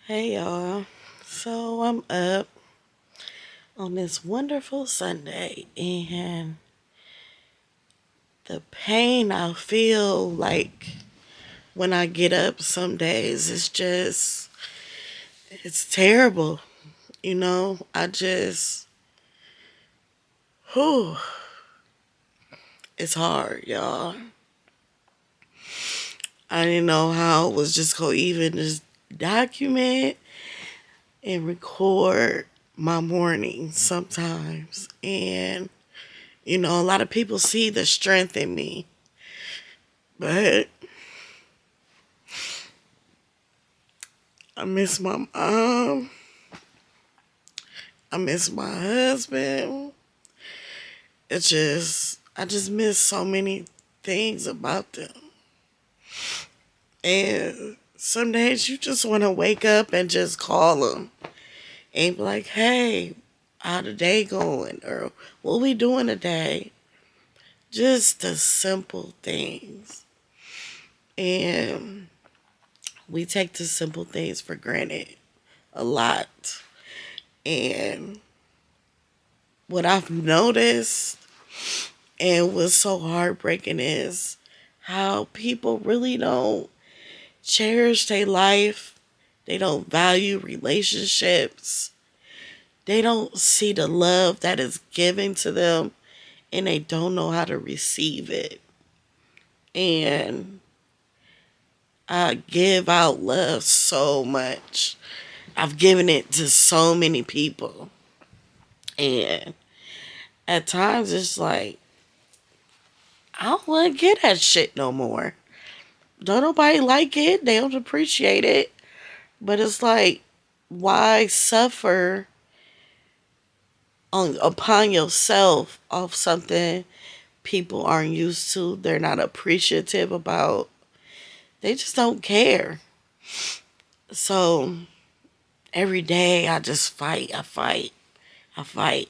Hey y'all. So I'm up on this wonderful Sunday and the pain I feel like when I get up some days it's terrible. Whew, it's hard, y'all. I didn't know how it was just gonna even just document and record my morning sometimes. And a lot of people see the strength in me, but I miss my mom. I miss my husband. I just miss so many things about them. And some days you just want to wake up and just call them and be like, hey, how the day going? Or what we doing today? Just the simple things. And we take the simple things for granted a lot. And what I've noticed and what's so heartbreaking is how people really don't cherish their life. They don't value relationships. They don't see the love that is given to them and they don't know how to receive it. And I give out love so much. I've given it to so many people. And at times it's like, I don't want to get that shit no more. Don't nobody like it. They don't appreciate it. But it's like, why suffer upon yourself off something people aren't used to? They're not appreciative about. They just don't care. So every day I just fight. I fight. I fight.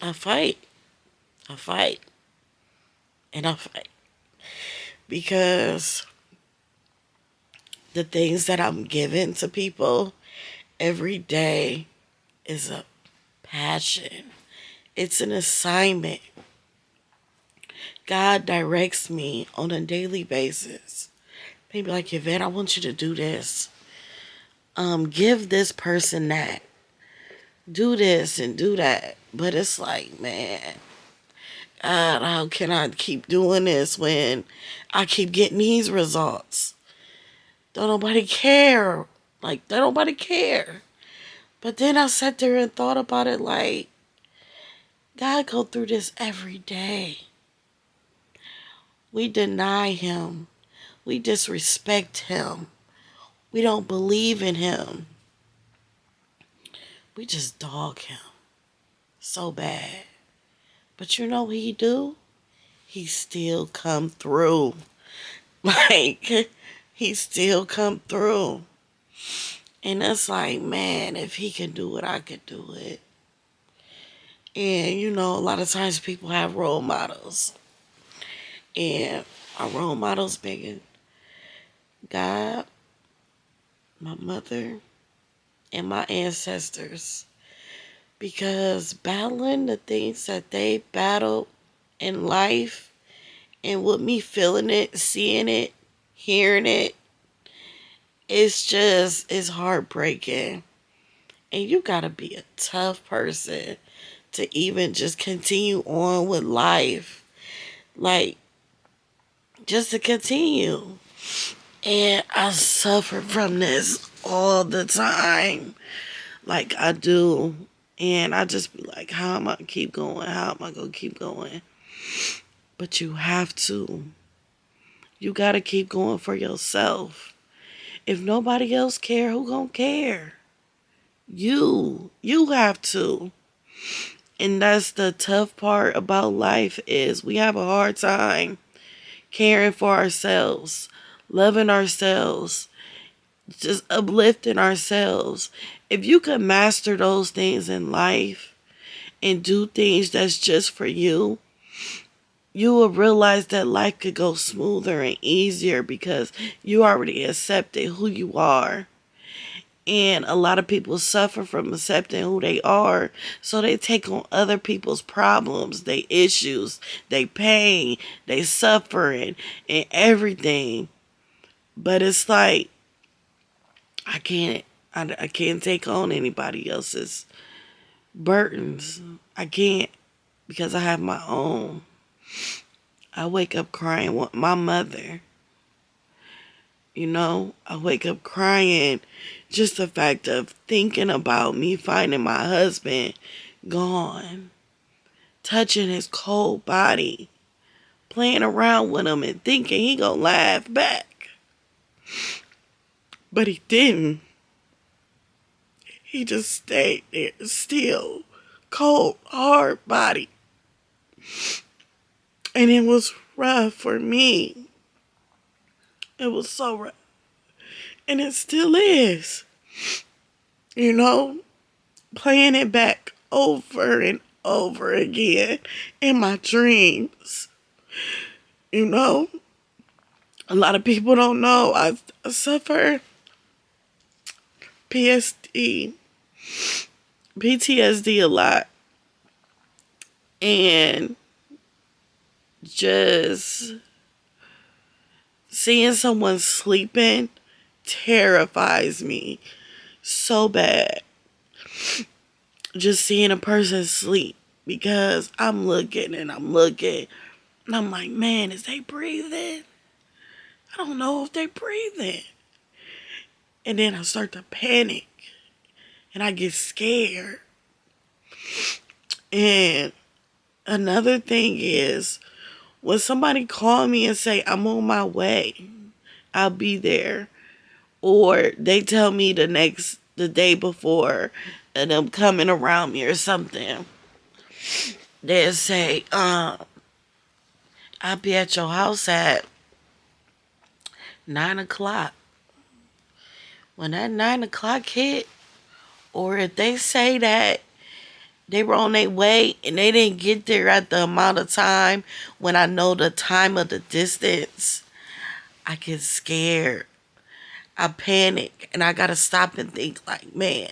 I fight. I fight. And I fight. Because the things that I'm giving to people every day is a passion. It's an assignment. God directs me on a daily basis. Maybe like, Yvette, I want you to do this. Give this person that. Do this and do that. But it's like, man, God, how can I keep doing this when I keep getting these results? Don't nobody care. Like, don't nobody care. But then I sat there and thought about it like, God go through this every day. We deny him. We disrespect him. We don't believe in him. We just dog him so bad. But you know what he do? He still come through. Like, he still come through. And it's like, man, if he can do it, I could do it. And a lot of times people have role models. And our role models being God, my mother, and my ancestors. Because battling the things that they battled in life and with me feeling it, seeing it, hearing it, it's heartbreaking. And you gotta be a tough person to even just continue on with life. Like, just to continue. And I suffer from this all the time. Like I do. And I just be like, how am I gonna keep going? How am I gonna keep going? But you have to. You gotta keep going for yourself. If nobody else care, who gonna care? You. You have to. And that's the tough part about life is we have a hard time caring for ourselves, loving ourselves, just uplifting ourselves. If you could master those things in life and do things that's just for you, you will realize that life could go smoother and easier because you already accepted who you are. And a lot of people suffer from accepting who they are. So they take on other people's problems, their issues, their pain, they suffering, and everything. But it's like, I can't. I can't take on anybody else's burdens. I can't, because I have my own. I wake up crying with my mother. I wake up crying just the fact of thinking about me finding my husband gone, touching his cold body, playing around with him and thinking he gonna laugh back. But he didn't. He just stayed there still, cold, hard body. And it was rough for me. It was so rough. And it still is. Playing it back over and over again in my dreams. A lot of people don't know I suffer PTSD a lot. And just seeing someone sleeping terrifies me so bad. Just seeing a person sleep, because I'm looking and I'm looking and I'm like, man, is they breathing? I don't know if they breathing. And then I start to panic and I get scared. And another thing is, when somebody call me and say, I'm on my way, I'll be there. Or they tell me the day before, and them coming around me or something. They'll say, I'll be at your house at 9 o'clock. When that 9 o'clock hit, or if they say that they were on their way and they didn't get there at the amount of time when I know the time of the distance, I get scared. I panic and I gotta stop and think like, man,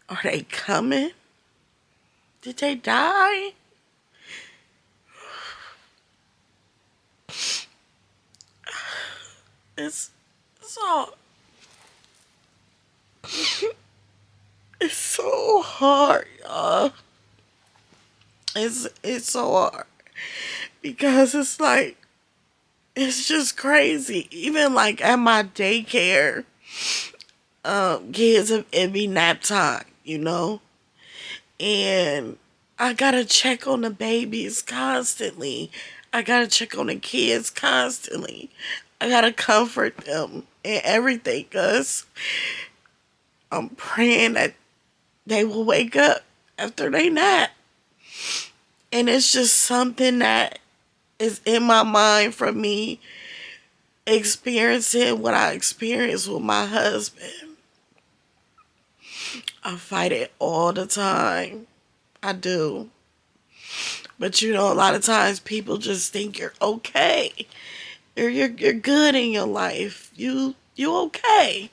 are they coming? Did they die? It's so it's so hard, y'all. It's so hard, because it's like, it's just crazy. Even like at my daycare, kids, it be nap time, and I gotta check on the babies constantly. I gotta check on the kids constantly. I gotta comfort them and everything, because I'm praying that they will wake up after they nap. And it's just something that is in my mind from me experiencing what I experienced with my husband. I fight it all the time. I do. But a lot of times people just think you're okay. You're good in your life. You okay.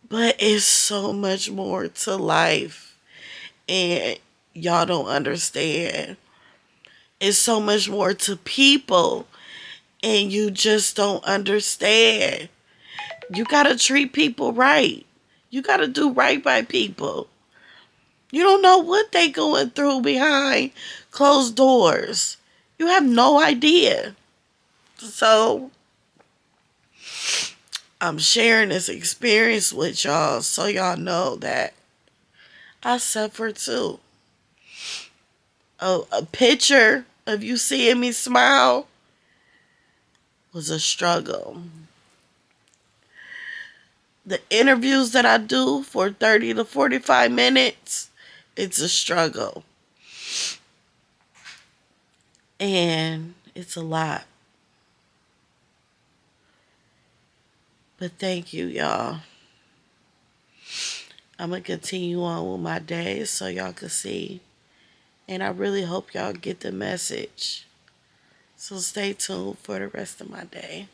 But it's so much more to life. And y'all don't understand. It's so much more to people. And you just don't understand. You gotta treat people right. You gotta do right by people. You don't know what they going through behind closed doors. You have no idea. So I'm sharing this experience with y'all so y'all know that I suffer too. Oh, a picture of you seeing me smile was a struggle. The interviews that I do for 30 to 45 minutes, it's a struggle. And it's a lot. But thank you, y'all. I'm going to continue on with my day so y'all can see. And I really hope y'all get the message. So stay tuned for the rest of my day.